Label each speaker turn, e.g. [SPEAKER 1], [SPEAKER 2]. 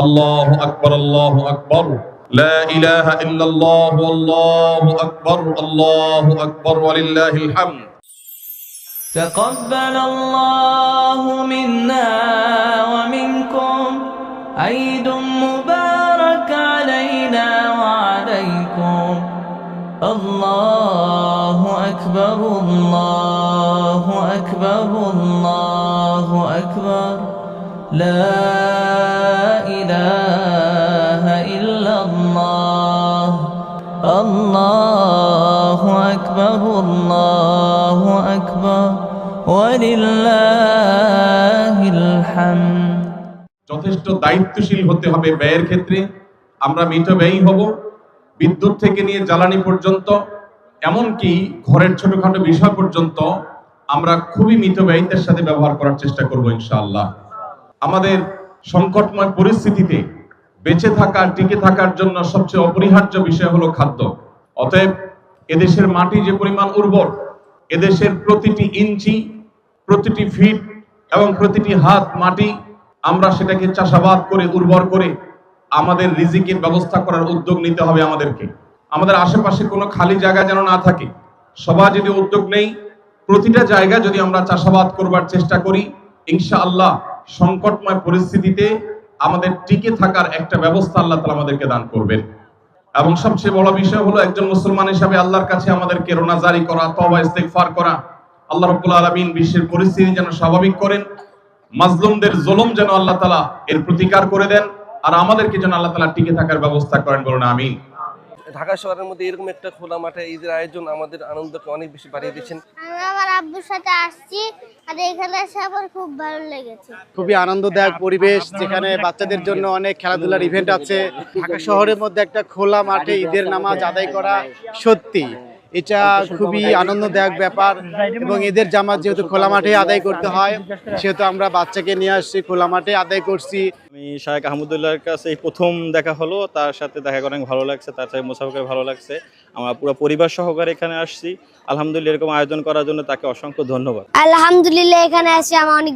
[SPEAKER 1] আল্লাহু আকবার, আল্লাহু আকবার, লা ইলাহা ইল্লাল্লাহ, আল্লাহু আকবার, আল্লাহু আকবার, ওয়ালিল্লাহিল হামদ।
[SPEAKER 2] تقبل الله منا ومنكم عيد مبارك علينا وعليكم. الله أكبر، الله أكبر، الله أكبر، لا إله إلا الله. الله أكبر، الله أكبر، ولله الحمد.
[SPEAKER 1] যথেষ্ট দায়িত্বশীল হতে হবে ব্যয়ের ক্ষেত্রে। আমরা মিতব্যয়ী হব, বিদ্যুৎ থেকে নিয়ে জ্বালানি পর্যন্ত, এমনকি ঘরের ছোটখাটো বিষয় পর্যন্ত আমরা খুবই মিতব্যয়িতার সাথে ব্যবহার করার চেষ্টা করব ইনশাআল্লাহ। আমাদের সংকটময় পরিস্থিতিতে বেঁচে থাকা, টিকে থাকার জন্য সবচেয়ে অপরিহার্য বিষয় হলো খাদ্য। অতএব এদেশের মাটি যে পরিমাণ উর্বর, এদেশের প্রতিটি ইঞ্চি, প্রতিটি ফিট এবং প্রতিটি হাত মাটি, আমরা সেটাকে চাষাবাদ করে উর্বর করে আমাদের রিজিকের ব্যবস্থা করার উদ্যোগ নিতে হবে আমাদেরকে। আমাদের আশেপাশে কোনো খালি জায়গা যেন না থাকে। সবাই যদি উদ্যোগ নেই, প্রতিটা জায়গা যদি আমরা চাষাবাদ করবার চেষ্টা করি, ইনশাআল্লাহ সংকটময় পরিস্থিতিতে আমাদের টিকে থাকার একটা ব্যবস্থা আল্লাহ তাআলা আমাদেরকে দান করবেন। এবং সবচেয়ে বড় বিষয় হলো একজন মুসলমান হিসাবে আল্লাহর কাছে আমাদেরকে রোনাজারি করা, তওবা ইস্তেগফার করা। আল্লাহ রাব্বুল আলামিন বিশ্বের পরিস্থিতি যেন স্বাভাবিক করেন, মাজলুমদের জুলুম যেন আল্লাহ তাআলা এর প্রতিকার করে দেন, আর আমাদেরকে যেন আল্লাহ তাআলা টিকে থাকার ব্যবস্থা করেন, বলুন আমিন।
[SPEAKER 3] ঢাকা শহরের মধ্যে এরকম একটা খোলা মাঠে ঈদের আয়োজন আমাদের আনন্দকে অনেক বেশি বাড়িয়ে দিচ্ছেন।
[SPEAKER 4] আমি আমার আব্বুর সাথে আসছি, আর এখানে এসে আমার খুব ভালো লেগেছে।
[SPEAKER 5] খুবই আনন্দদায়ক পরিবেশ, যেখানে বাচ্চাদের জন্য অনেক খেলাধুলার ইভেন্ট আছে। ঢাকা শহরের মধ্যে একটা খোলা মাঠে ঈদের নামাজ আদায় করা সত্যি এটা খুবই আনন্দদায়ক ব্যাপার। এবং ঈদের জামাত যেহেতু খোলা মাঠে আদায় করতে হয়, সেহেতু আমরা বাচ্চাকে নিয়ে আসছি, খোলা মাঠে আদায় করছি।
[SPEAKER 6] আমি শায়েখ আহমদুল্লাহর কাছে এই প্রথম দেখা হলো, তার সাথে দেখা করে অনেক ভালো লাগছে, তার সাথে মোসাফা করে ভালো লাগছে। আমরা পুরো পরিবার সহকারে এখানে আসছি। আলহামদুলিল্লাহ, এরকম আয়োজন করার জন্য তাকে অসংখ্য ধন্যবাদ।
[SPEAKER 4] আলহামদুলিল্লাহ, এখানে এসে আমার অনেক